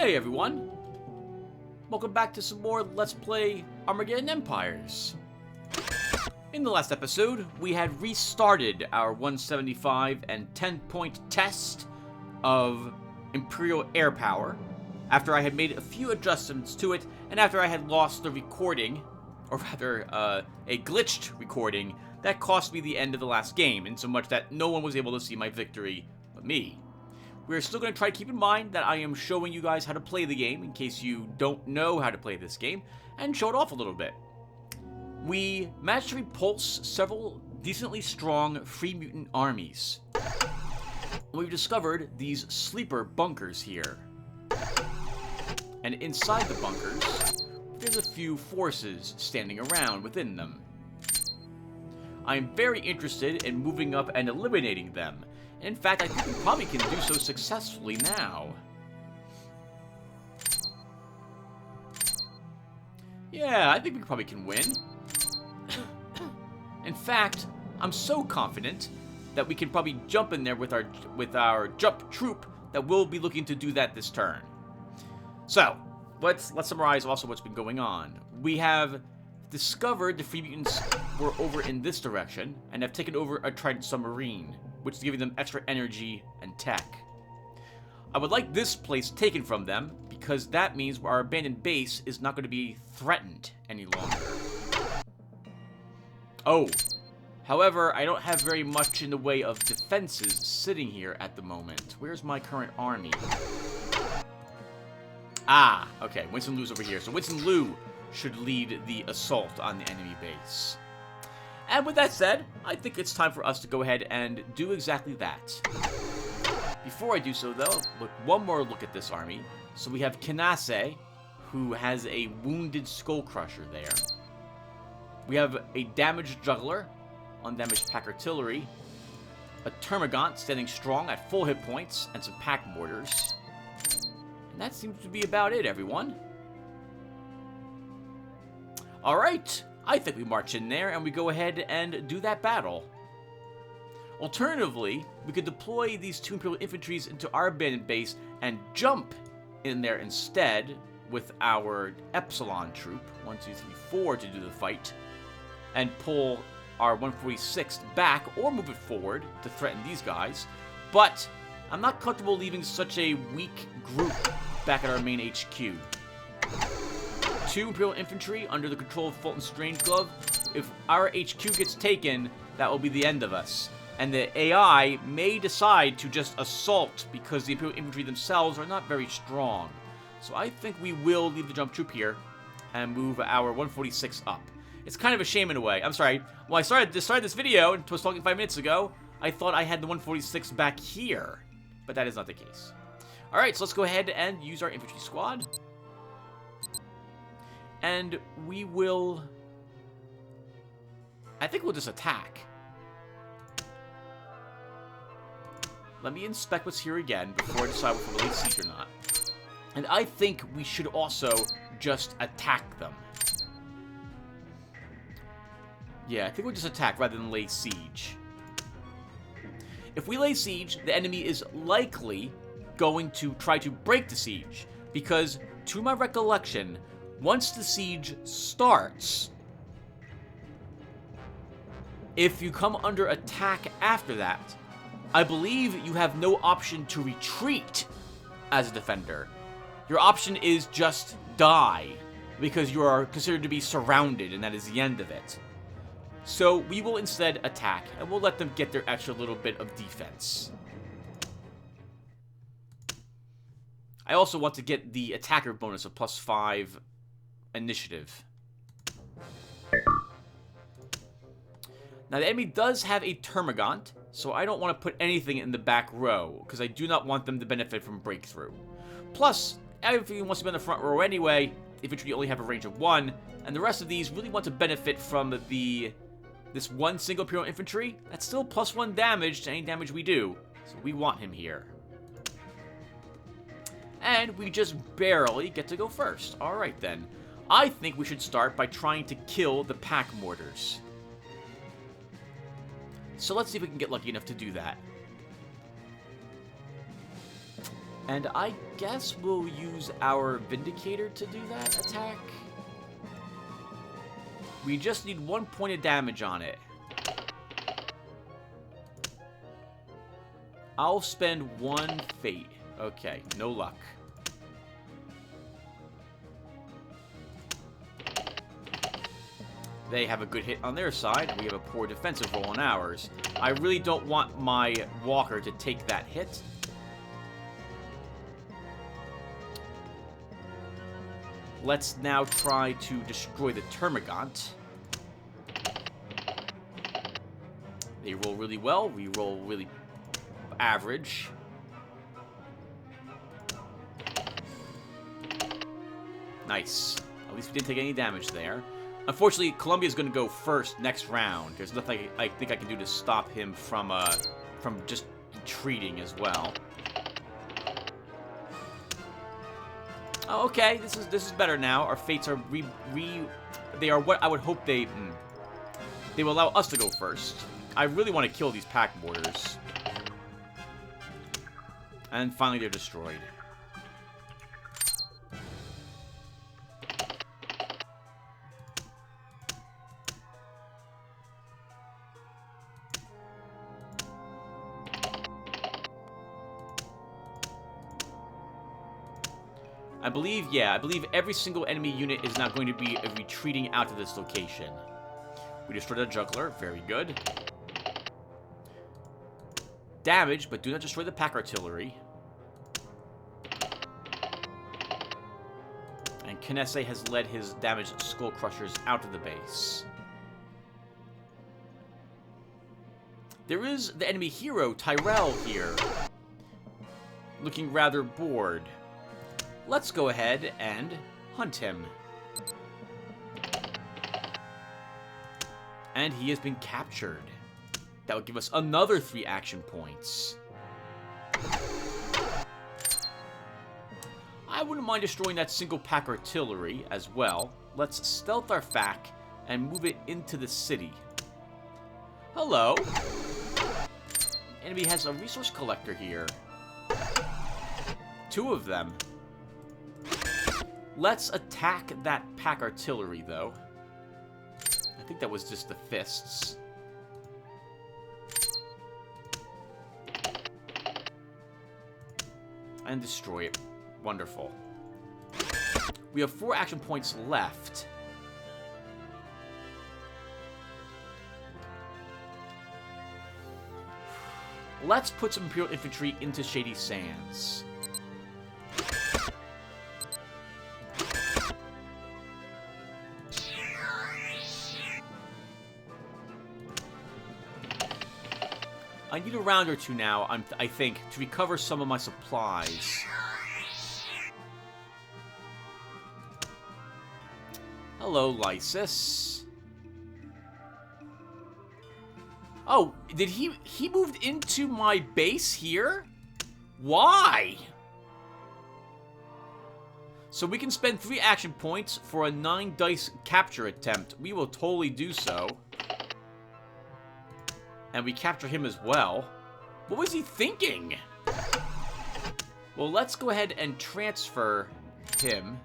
Hey everyone! Welcome back to some more Let's Play Armageddon Empires. In the last episode, we had restarted our 175 and 10-point test of Imperial air power after I had made a few adjustments to it and after I had lost the recording, or rather, a glitched recording that cost me the end of the last game, in so much that no one was able to see my victory but me. We're still going to try to keep in mind that I am showing you guys how to play the game in case you don't know how to play this game, and show it off a little bit. We managed to repulse several decently strong free mutant armies. We've discovered these sleeper bunkers here. And inside the bunkers, there's a few forces standing around within them. I am very interested in moving up and eliminating them. In fact, I think we probably can do so successfully now. Yeah, I think we probably can win. In fact, I'm so confident that we can probably jump in there with our jump troop that we'll be looking to do that this turn. So, let's summarize also what's been going on. We have discovered the free mutants were over in this direction and have taken over a Trident submarine, which is giving them extra energy and tech. I would like this place taken from them, because that means our abandoned base is not going to be threatened any longer. Oh, however, I don't have very much in the way of defenses sitting here at the moment. Where's my current army? Ah, okay, Winston Liu's over here. So Winston Liu should lead the assault on the enemy base. And with that said, I think it's time for us to go ahead and do exactly that. Before I do so, though, one more look at this army. So we have Kinase, who has a wounded Skull Crusher there. We have a damaged Juggler, undamaged Pack Artillery, a Termagant standing strong at full hit points, and some Pack Mortars. And that seems to be about it, everyone. Alright, I think we march in there and we go ahead and do that battle. Alternatively, we could deploy these two Imperial infantries into our abandoned base and jump in there instead with our Epsilon troop, 1, 2, 3, 4, to do the fight, and pull our 146th back or move it forward to threaten these guys. But I'm not comfortable leaving such a weak group back at our main HQ. 2 Imperial infantry under the control of Fulton Strangeglove. If our HQ gets taken, that will be the end of us. And the AI may decide to just assault because the Imperial infantry themselves are not very strong. So I think we will leave the jump troop here and move our 146 up. It's kind of a shame in a way. I'm sorry. When I started this video, and was talking 5 minutes ago, I thought I had the 146 back here. But that is not the case. Alright, so let's go ahead and use our infantry squad. And we will... I think we'll just attack. Let me inspect what's here again before I decide if we'll lay siege or not. And I think we should also just attack them. Yeah, I think we'll just attack rather than lay siege. If we lay siege, the enemy is likely going to try to break the siege. Because, to my recollection, once the siege starts, if you come under attack after that, I believe you have no option to retreat as a defender. Your option is just die, because you are considered to be surrounded, and that is the end of it. So we will instead attack, and we'll let them get their extra little bit of defense. I also want to get the attacker bonus of +5 initiative. Now the enemy does have a Termagant, so I don't want to put anything in the back row, because I do not want them to benefit from breakthrough. Plus, everything wants to be on the front row anyway, infantry only have a range of 1, and the rest of these really want to benefit from this one single Imperial infantry. That's still +1 damage to any damage we do, so we want him here. And we just barely get to go first. Alright then. I think we should start by trying to kill the Pack Mortars. So let's see if we can get lucky enough to do that. And I guess we'll use our Vindicator to do that attack. We just need 1 point of damage on it. I'll spend 1 fate. Okay, no luck. They have a good hit on their side, and we have a poor defensive roll on ours. I really don't want my walker to take that hit. Let's now try to destroy the Termagant. They roll really well. We roll really average. Nice. At least we didn't take any damage there. Unfortunately, Columbia's going to go first next round. There's nothing I think I can do to stop him from just retreating as well. Oh, okay, this is better now. Our fates are they are what I would hope they will allow us to go first. I really want to kill these pack borders. And finally, they're destroyed. I believe every single enemy unit is now going to be retreating out to this location. We destroyed a juggler. Very good. Damage, but do not destroy the pack artillery. And Knesse has led his damaged skull crushers out of the base. There is the enemy hero, Tyrell, here. Looking rather bored. Let's go ahead and hunt him. And he has been captured. That would give us another 3 action points. I wouldn't mind destroying that single pack artillery as well. Let's stealth our FAC and move it into the city. Hello. Enemy has a resource collector here. 2 of them. Let's attack that pack artillery, though. I think that was just the fists. And destroy it. Wonderful. We have 4 action points left. Let's put some Imperial Infantry into Shady Sands. I need a round or 2 now, I think, to recover some of my supplies. Hello, Lysis. Oh, did he moved into my base here? Why? So we can spend 3 action points for a 9 dice capture attempt. We will totally do so. And we capture him as well. What was he thinking? Well, let's go ahead and transfer him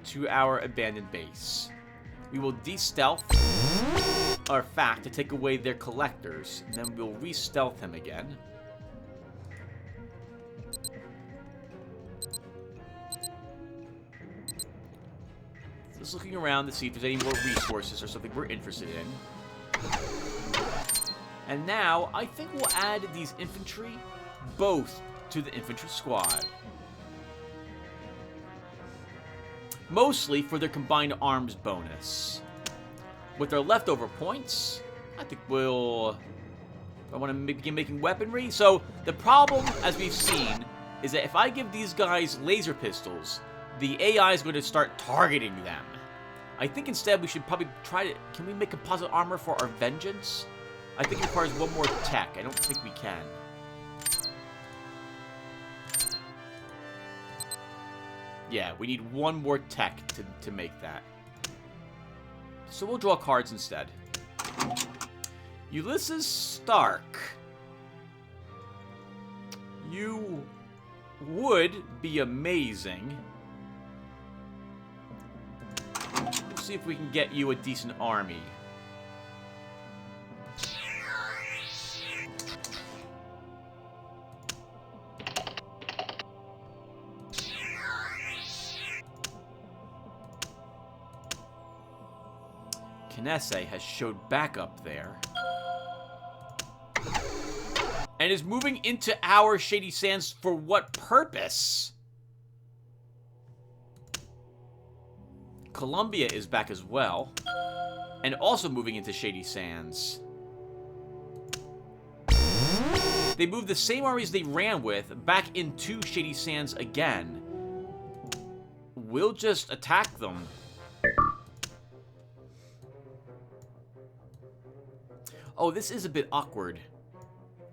to our abandoned base. We will de-stealth our FAC to take away their collectors, and then we'll re-stealth him again. Just looking around to see if there's any more resources or something we're interested in. And now, I think we'll add these infantry both to the infantry squad. Mostly for their combined arms bonus. With their leftover points, I think we'll... I want to begin making weaponry. So, the problem, as we've seen, is that if I give these guys laser pistols, the AI is going to start targeting them. I think instead we should probably try to... Can we make composite armor for our vengeance? I think it requires 1 more tech. I don't think we can. Yeah, we need 1 more tech to make that. So we'll draw cards instead. Ulysses Stark. You would be amazing. We'll see if we can get you a decent army. Knesse has showed back up there. And is moving into our Shady Sands for what purpose? Columbia is back as well. And also moving into Shady Sands. They moved the same armies they ran with back into Shady Sands again. We'll just attack them. Oh, this is a bit awkward.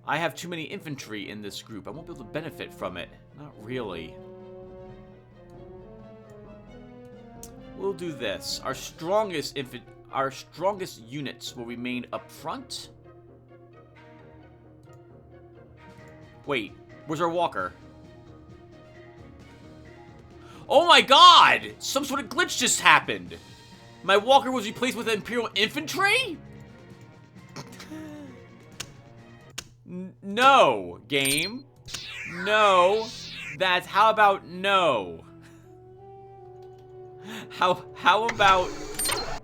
I have too many infantry in this group. I won't be able to benefit from it. Not really. We'll do this. Our strongest units will remain up front. Wait, where's our walker? Oh my god! Some sort of glitch just happened. My walker was replaced with Imperial infantry? No, game. No. How about no? How about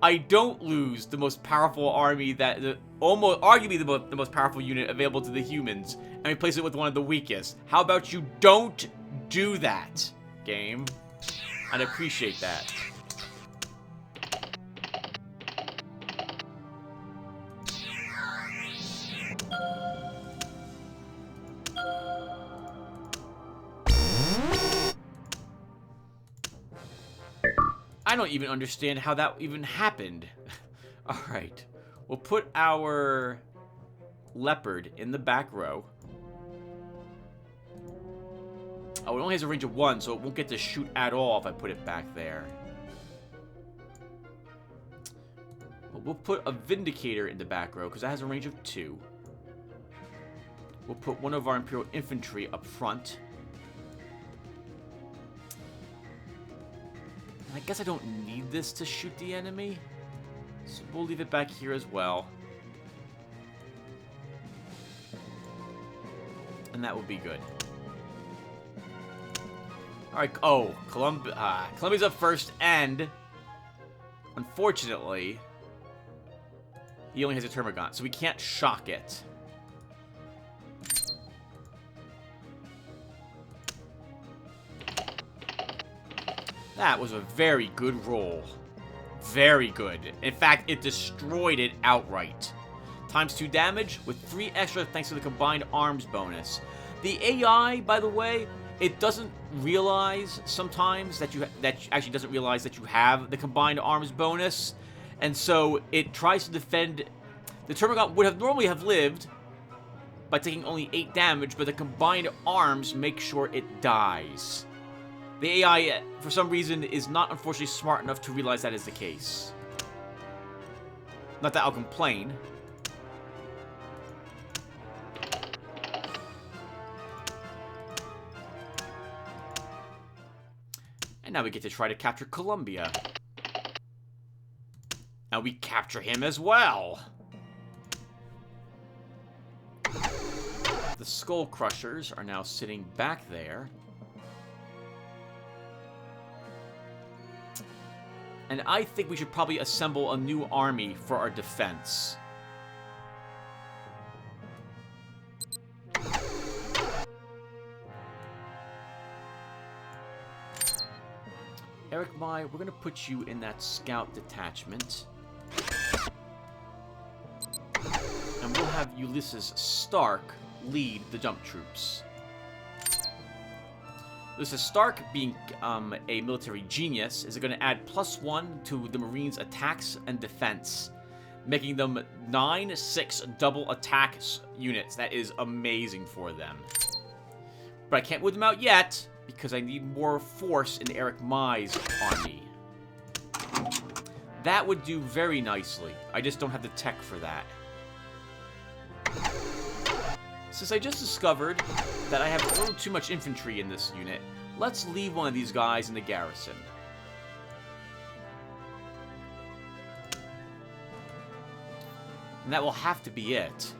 I don't lose the most powerful army arguably the most powerful unit available to the humans and replace it with one of the weakest? How about you don't do that, game? I'd appreciate that. I don't even understand how that even happened. Alright. We'll put our leopard in the back row. Oh, it only has a range of 1, so it won't get to shoot at all if I put it back there. But we'll put a Vindicator in the back row, because that has a range of 2. We'll put one of our Imperial infantry up front. I guess I don't need this to shoot the enemy, so we'll leave it back here as well. And that will be good. Alright, oh, Columbia's up first, and unfortunately, he only has a Termagant, so we can't shock it. That was a very good roll. Very good. In fact, it destroyed it outright. ×2 damage with 3 extra thanks to the combined arms bonus. The AI, by the way, it doesn't realize sometimes that actually doesn't realize that you have the combined arms bonus, and so it tries to defend. The Termagant would normally have lived by taking only 8 damage, but the combined arms make sure it dies. The AI, for some reason, is not unfortunately smart enough to realize that is the case. Not that I'll complain. And now we get to try to capture Columbia. And we capture him as well. The Skull Crushers are now sitting back there. And I think we should probably assemble a new army for our defense. Eric Mai, we're going to put you in that scout detachment. And we'll have Ulysses Stark lead the jump troops. Ulysses Stark, being a military genius, is going to add +1 to the Marines' attacks and defense, making them 9/6 double attack units. That is amazing for them. But I can't move them out yet, because I need more force in Eric Mai's army. That would do very nicely. I just don't have the tech for that. Since I just discovered that I have a little too much infantry in this unit, let's leave one of these guys in the garrison. And that will have to be it.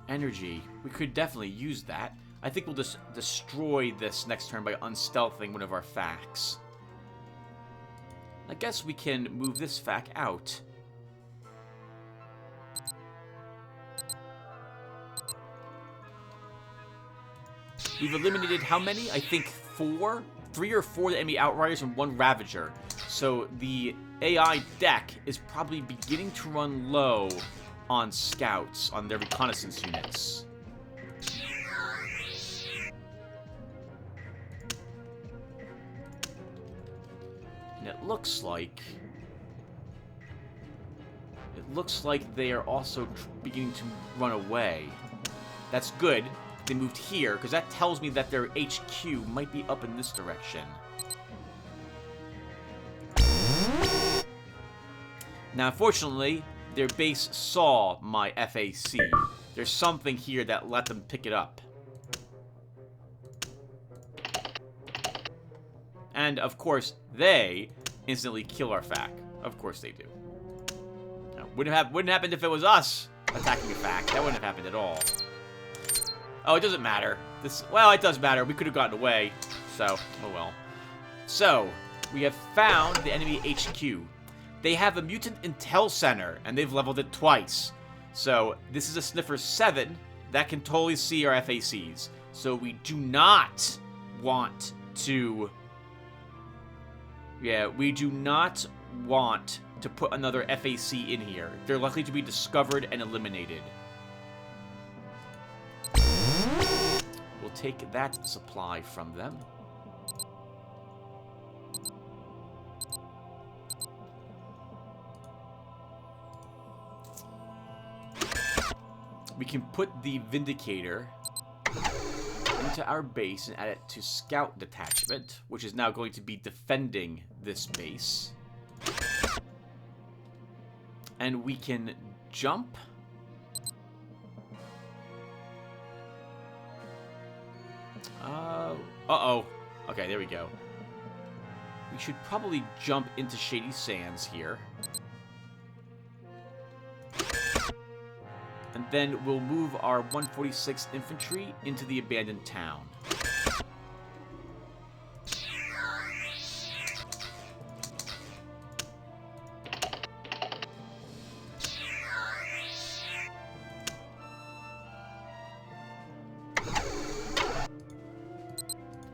Energy. We could definitely use that. I think we'll just destroy this next turn by unstealthing one of our facts. I guess we can move this fac out. We've eliminated how many? I think 4? 3 or 4 enemy outriders and 1 ravager. So the AI deck is probably beginning to run low on scouts, on their reconnaissance units. And it looks like they are also beginning to run away. That's good. They moved here, because that tells me that their HQ might be up in this direction. Now, unfortunately, their base saw my FAC. There's something here that let them pick it up. And, of course, they instantly kill our FAC. Of course they do. No, wouldn't happen if it was us attacking a FAC. That wouldn't have happened at all. Oh, it doesn't matter. Well, it does matter. We could have gotten away. So, oh well. So, we have found the enemy HQ. They have a mutant intel center, and they've leveled it twice. So, this is a Sniffer 7 that can totally see our FACs. So, we do not want to... Yeah, we do not want to put another FAC in here. They're likely to be discovered and eliminated. We'll take that supply from them. We can put the Vindicator into our base and add it to Scout Detachment, which is now going to be defending this base. And we can jump. Uh-oh. Okay, there we go. We should probably jump into Shady Sands here. And then we'll move our 146th Infantry into the abandoned town.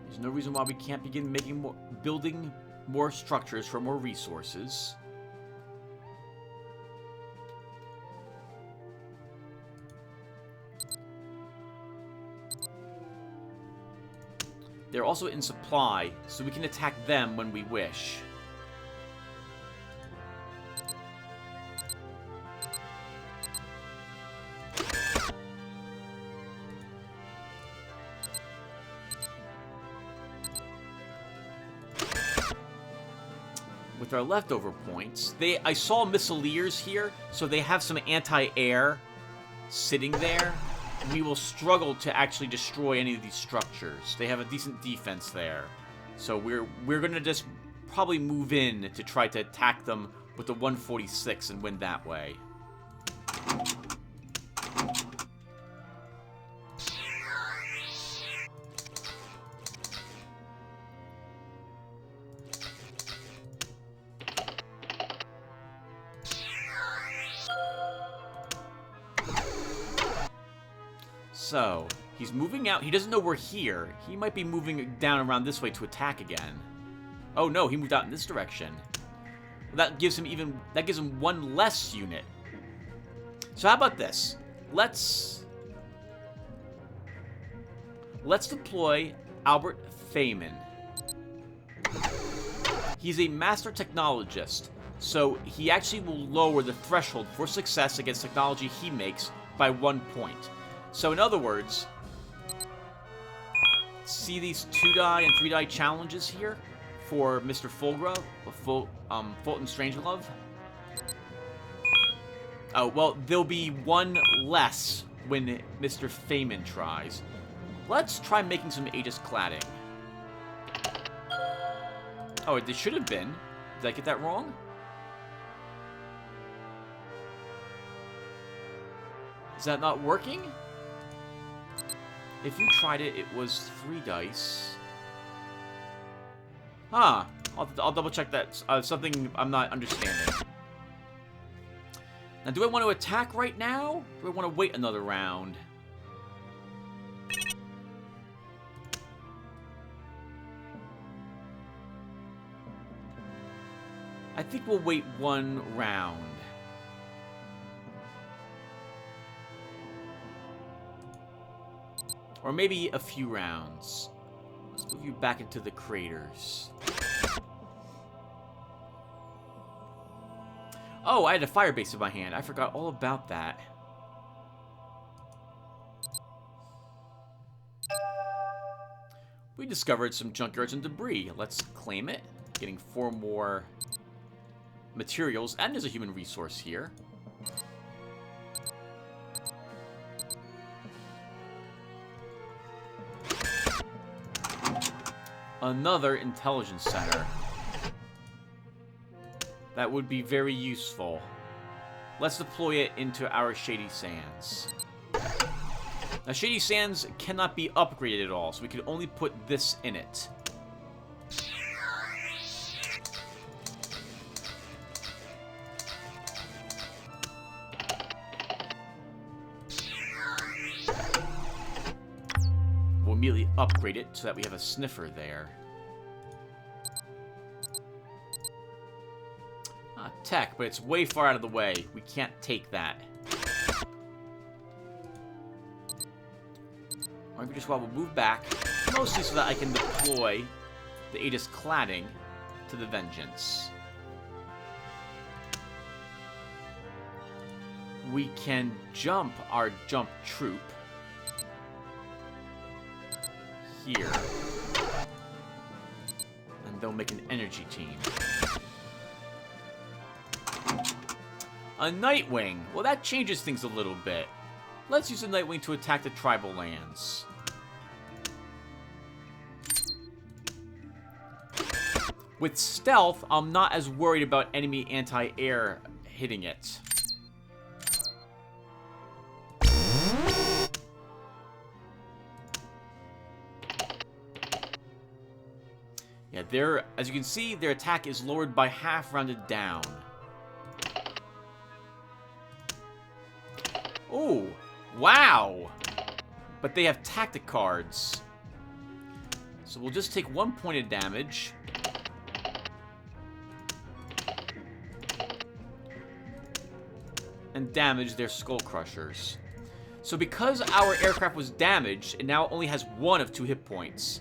There's no reason why we can't begin building more structures for more resources. They're also in supply, so we can attack them when we wish. With our leftover points, I saw missileers here, so they have some anti-air sitting there. We will struggle to actually destroy any of these structures. They have a decent defense there. So we're going to just probably move in to try to attack them with the 146 and win that way. So, he's moving out. He doesn't know we're here. He might be moving down around this way to attack again. Oh no, he moved out in this direction. That gives him one less unit. So how about this? Let's deploy Albert Feynman. He's a master technologist, so he actually will lower the threshold for success against technology he makes by 1 point. So in other words, see these 2-die and 3-die challenges here for Mr. Fulgra, Fulton Strangelove? Oh, well, there'll be one less when Mr. Feynman tries. Let's try making some Aegis cladding. Oh, it should have been. Did I get that wrong? Is that not working? If you tried it, it was 3 dice. Huh. I'll double check that. Something I'm not understanding. Now, do I want to attack right now? Or do I want to wait another round? I think we'll wait 1 round. Or maybe a few rounds. Let's move you back into the craters. Oh, I had a fire base in my hand. I forgot all about that. We discovered some junkyards and debris. Let's claim it. Getting 4 more materials. And there's a human resource here. Another intelligence center. That would be very useful. Let's deploy it into our Shady Sands. Now, Shady Sands cannot be upgraded at all, so we can only put this in it. We'll immediately upgrade it so that we have a sniffer there. Tech, but it's way far out of the way. We can't take that. Or maybe just while we'll move back, mostly so that I can deploy the Aegis cladding to the Vengeance. We can jump our jump troop here. And they'll make an energy team. A Nightwing. Well, that changes things a little bit. Let's use a Nightwing to attack the tribal lands. With stealth, I'm not as worried about enemy anti-air hitting it. Yeah, as you can see, their attack is lowered by half, rounded down. Oh, wow! But they have tactic cards. So we'll just take 1 point of damage. And damage their skull crushers. So because our aircraft was damaged, it now only has 1 of 2 hit points.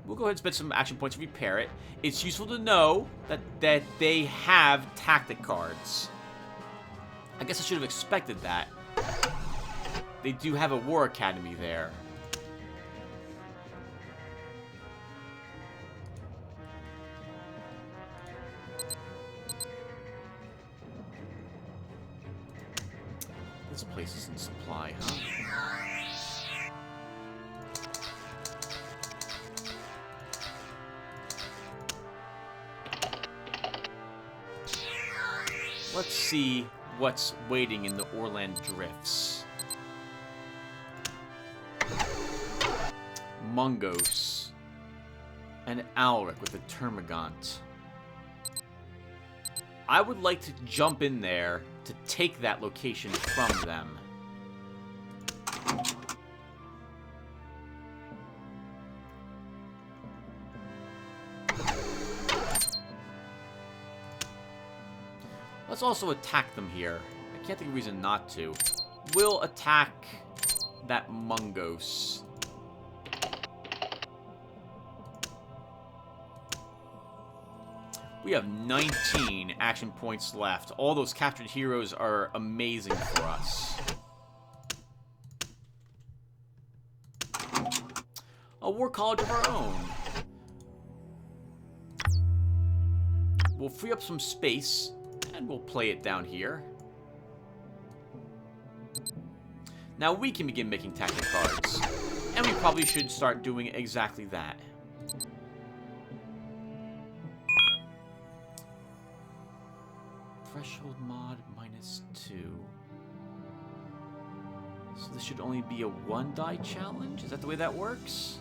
We'll go ahead and spend some action points to repair it. It's useful to know that they have tactic cards. I guess I should have expected that. They do have a war academy there. This place is in supply, huh? Let's see what's waiting in the Orland Drifts. Mungos. And Alric with a Termagant. I would like to jump in there to take that location from them. Let's also attack them here. I can't think of a reason not to. We'll attack that Mungos. We have 19 action points left. All those captured heroes are amazing for us. war college of our own. We'll free up some space, and we'll play it down here. Now we can begin making tactic cards. And we probably should start doing exactly that. Threshold mod -2. So this should only be a 1-die challenge? Is that the way that works?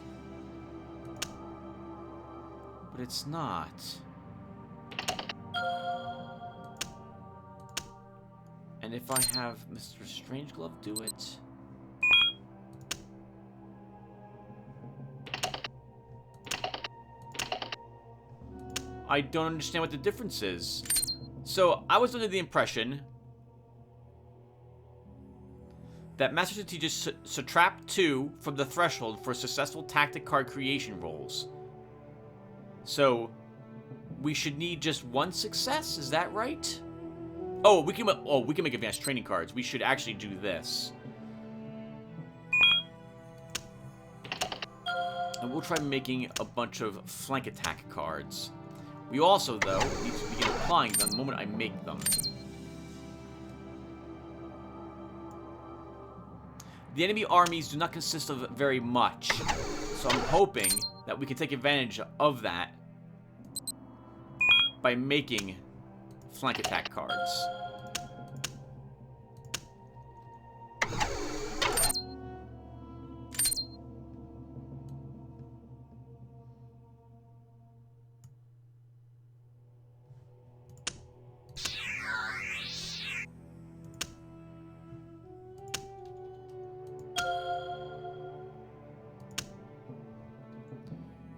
But it's not. And if I have Mr. Strangeglove do it... I don't understand what the difference is. So, I was under the impression that Master Strategist subtract 2 from the threshold for successful tactic card creation rolls. So, we should need just 1 success? Is that right? Oh, we can make advanced training cards. We should actually do this. And we'll try making a bunch of flank attack cards. We also, though, need to begin applying them the moment I make them. The enemy armies do not consist of very much, so I'm hoping that we can take advantage of that by making flank attack cards.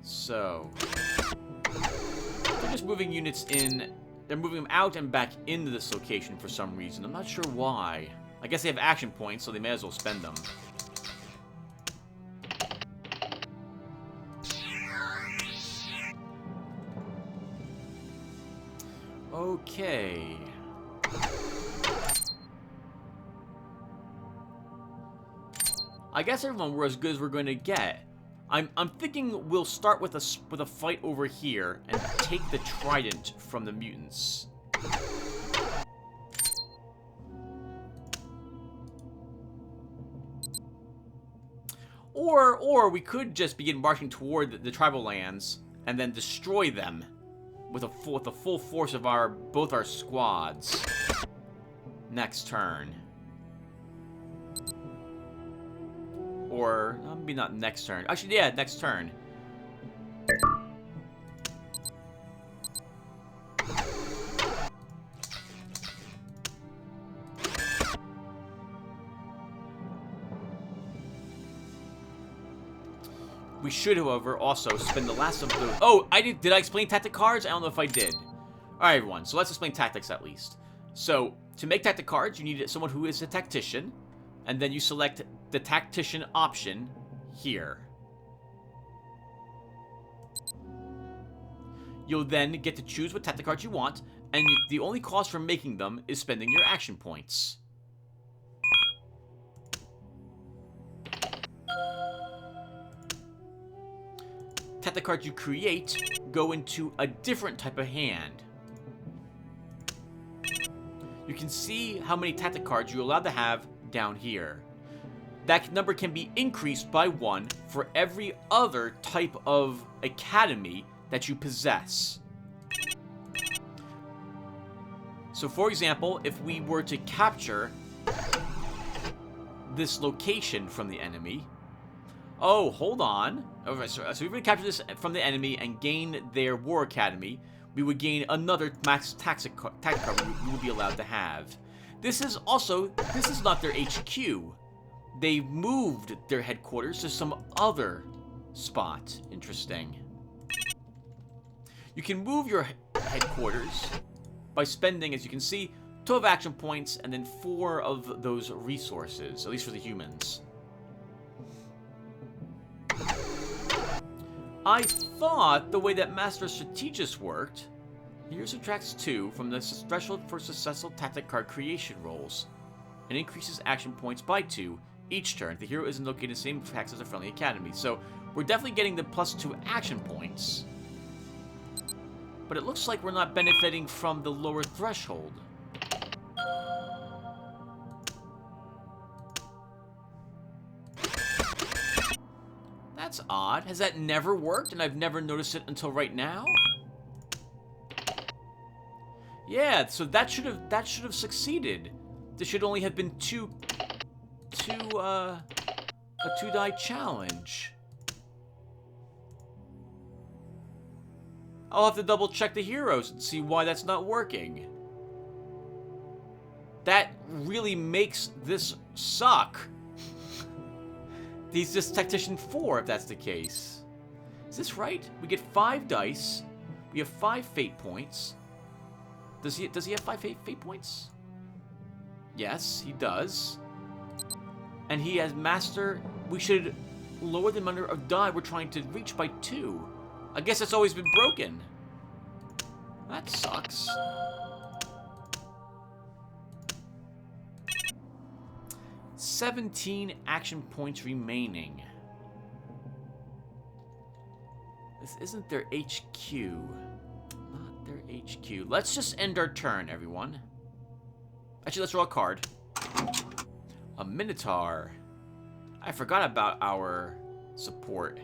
So, they're just moving units in. They're moving them out and back into this location for some reason. I'm not sure why. I guess they have action points, so they may as well spend them. Okay. I guess everyone, we're as good as we're going to get. I'm thinking we'll start with a fight over here and take the trident from the mutants. Or we could just begin marching toward the tribal lands and then destroy them with the full force of both our squads next turn. Or, maybe not next turn. Actually, yeah, next turn. We should, however, also spend the last of those... Oh, did I explain tactic cards? I don't know if I did. Alright, everyone, so let's explain tactics at least. So, to make tactic cards, you need someone who is a tactician, and then you select the tactician option here. You'll then get to choose what tactic cards you want, and the only cost for making them is spending your action points. Tactic cards you create go into a different type of hand. You can see how many tactic cards you're allowed to have down here. That number can be increased by 1 for every other type of academy that you possess. So, for example, if we were to capture this location from the enemy... Oh, hold on. Okay, so if we were to capture this from the enemy and gain their war academy, we would gain another max tactic card we would be allowed to have. This is not their HQ. They moved their headquarters to some other spot. Interesting. You can move your headquarters by spending, as you can see, 12 action points and then 4 of those resources, at least for the humans. I thought the way that Master Strategist worked, here subtracts 2 from the threshold for successful tactic card creation rolls, and increases action points by 2 each turn. The hero isn't located in the same tracks as a friendly academy. So We're definitely getting the +2 action points. But it looks like we're not benefiting from the lower threshold. That's odd. Has that never worked and I've never noticed it until right now? Yeah, so that should have succeeded. This should only have been a 2-die challenge. I'll have to double check the heroes and see why that's not working. That really makes this suck. He's just Tactician 4 if that's the case. Is this right? We get 5 dice. We have 5 fate points. Does he have 5 fate points? Yes, he does. And he has master. We should lower the amount of die we're trying to reach by 2. I guess that's always been broken. That sucks. $17 action points remaining. This isn't their HQ. Not their HQ. Let's just end our turn, everyone. Actually, let's draw a card. A Minotaur. I forgot about our support.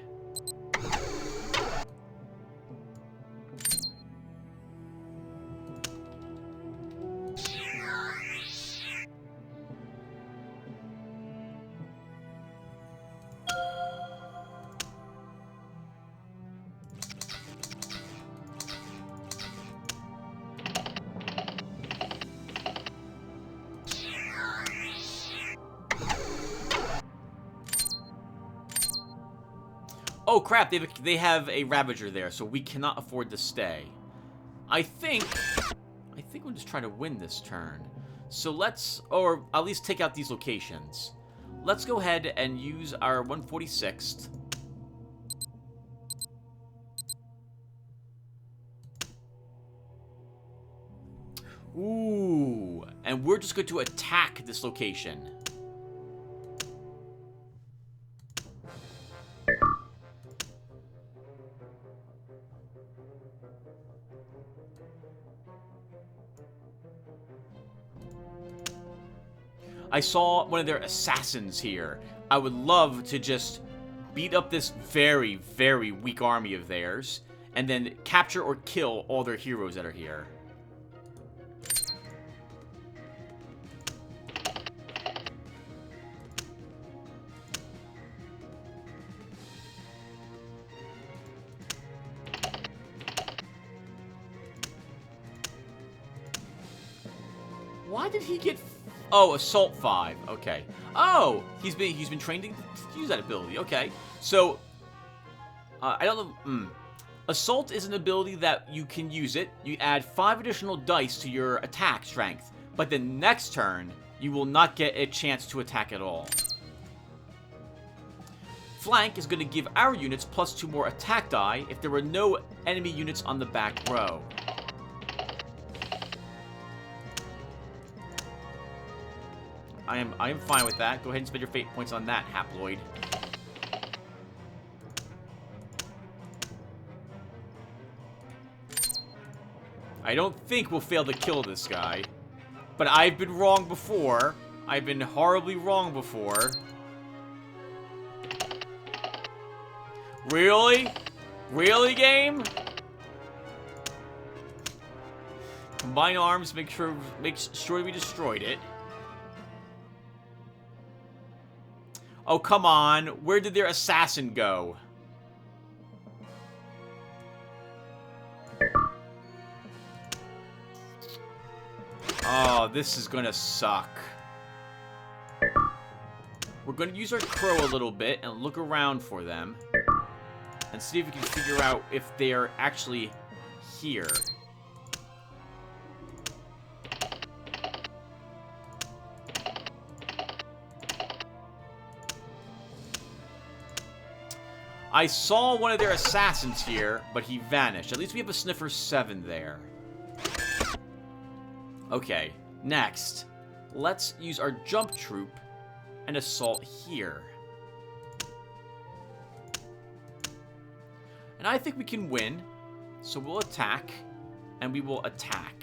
Oh crap, they have a Ravager there, so we cannot afford to stay. I think we're just trying to win this turn. So let's, or at least take out these locations. Let's go ahead and use our 146th. Ooh, and we're just going to attack this location. I saw one of their assassins here. I would love to just beat up this very, very weak army of theirs, and then capture or kill all their heroes that are here. Why did he get... Oh, Assault 5. Okay. Oh, he's been trained to use that ability. Okay. So, I don't know. Assault is an ability that you can use it. You add 5 additional dice to your attack strength. But the next turn, you will not get a chance to attack at all. Flank is going to give our units +2 more attack die if there were no enemy units on the back row. I am fine with that. Go ahead and spend your fate points on that, haploid. I don't think we'll fail to kill this guy. But I've been wrong before. I've been horribly wrong before. Really? Really, game? Combine arms, make sure we destroyed it. Oh, come on. Where did their assassin go? Oh, this is gonna suck. We're gonna use our crow a little bit and look around for them. And see if we can figure out if they're actually here. I saw one of their assassins here, but he vanished. At least we have a Sniffer 7 there. Okay, next. Let's use our jump troop and assault here. And I think we can win. So we'll attack. And we will attack.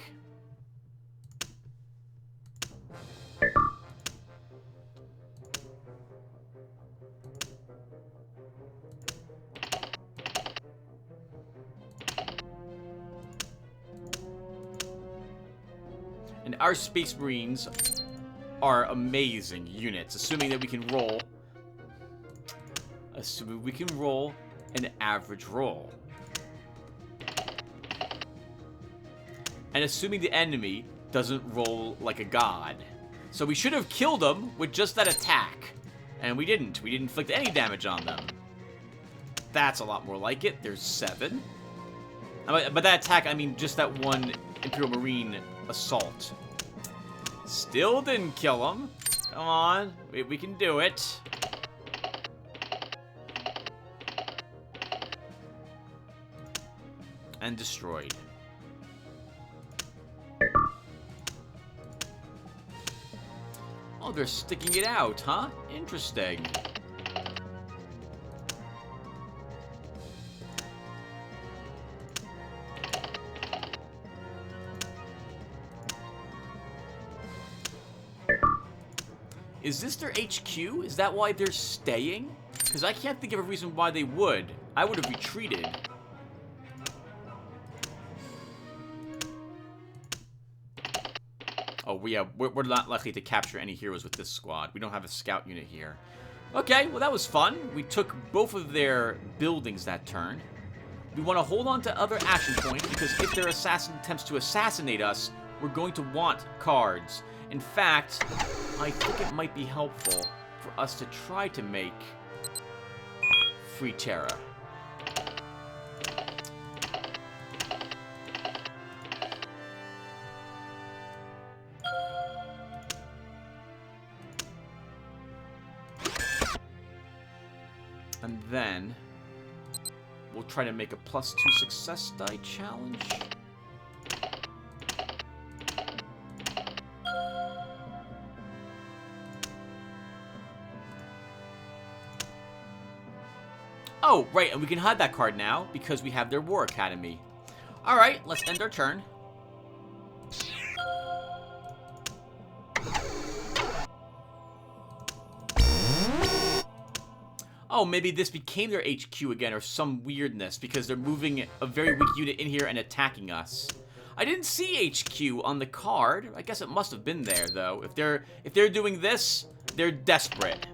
And our Space Marines are amazing units, assuming that we can roll. Assuming we can roll an average roll. And assuming the enemy doesn't roll like a god. So we should have killed them with just that attack. And we didn't. We didn't inflict any damage on them. That's a lot more like it. There's 7. By that attack, I mean just that one Imperial Marine assault. Still didn't kill him. Come on. We can do it. And destroyed. Oh, they're sticking it out, huh? Interesting. Is this their HQ? Is that why they're staying? Because I can't think of a reason why they would. I would have retreated. Oh, yeah, we're not likely to capture any heroes with this squad. We don't have a scout unit here. Okay, well, that was fun. We took both of their buildings that turn. We want to hold on to other action points, because if their assassin attempts to assassinate us, we're going to want cards. In fact, I think it might be helpful for us to try to make free Terra. And then we'll try to make a +2 success die challenge. Oh, right, and we can hide that card now because we have their War Academy. Alright, let's end our turn. Oh, maybe this became their HQ again or some weirdness because they're moving a very weak unit in here and attacking us. I didn't see HQ on the card. I guess it must have been there though. If they're doing this, they're desperate.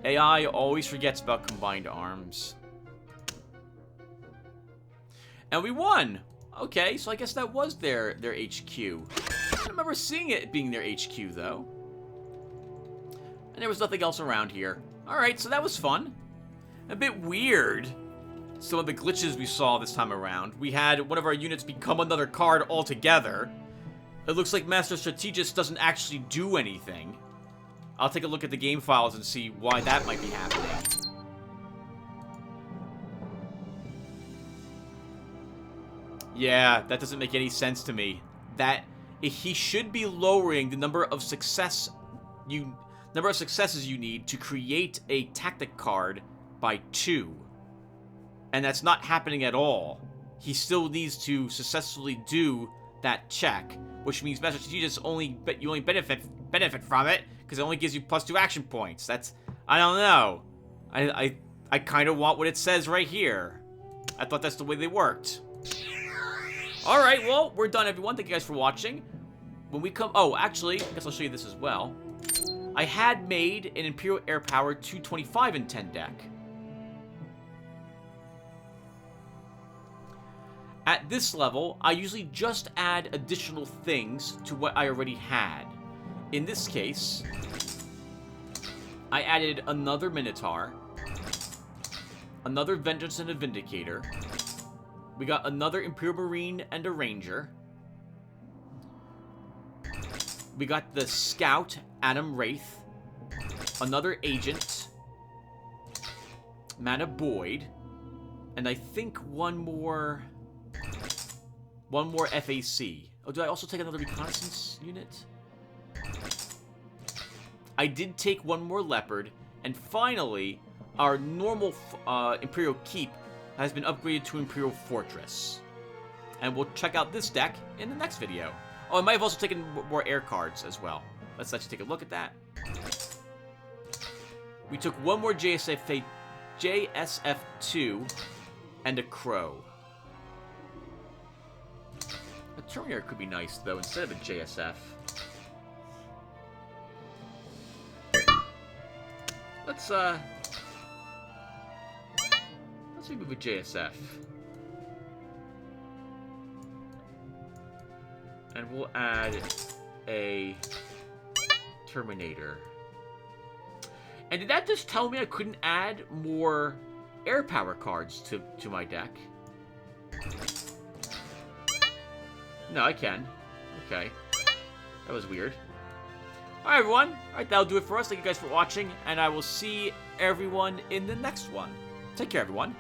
AI always forgets about combined arms. And we won! Okay, so I guess that was their HQ. I don't remember seeing it being their HQ, though. And there was nothing else around here. Alright, so that was fun. A bit weird, some of the glitches we saw this time around. We had one of our units become another card altogether. It looks like Master Strategist doesn't actually do anything. I'll take a look at the game files and see why that might be happening. Yeah, that doesn't make any sense to me. That he should be lowering the number of successes you need to create a tactic card by 2. And that's not happening at all. He still needs to successfully do that check, which means Master Strategist only benefit from it because it only gives you +2 action points. That's, I don't know. I kind of want what it says right here. I thought that's the way they worked. Alright, well, we're done, everyone. Thank you guys for watching. When we come... Oh, actually, I guess I'll show you this as well. I had made an Imperial Air Power 225 in 10 deck. At this level, I usually just add additional things to what I already had. In this case, I added another Minotaur, another Vengeance and a Vindicator. We got another Imperial Marine and a Ranger. We got the Scout, Adam Wraith, another Agent, Mana Boyd, and I think one more FAC. Oh, did I also take another Reconnaissance unit? I did take one more Leopard And finally, our normal Imperial Keep has been upgraded to Imperial Fortress. And we'll check out this deck in the next video. Oh, I might have also taken more air cards as well. Let's actually take a look at that. We took one more JSF2 and a Crow. A Terminator could be nice, though, instead of a JSF. Let's remove a JSF. And we'll add a Terminator. And did that just tell me I couldn't add more air power cards to my deck? No, I can. Okay. That was weird. Alright, everyone. Alright, that'll do it for us. Thank you guys for watching, and I will see everyone in the next one. Take care, everyone.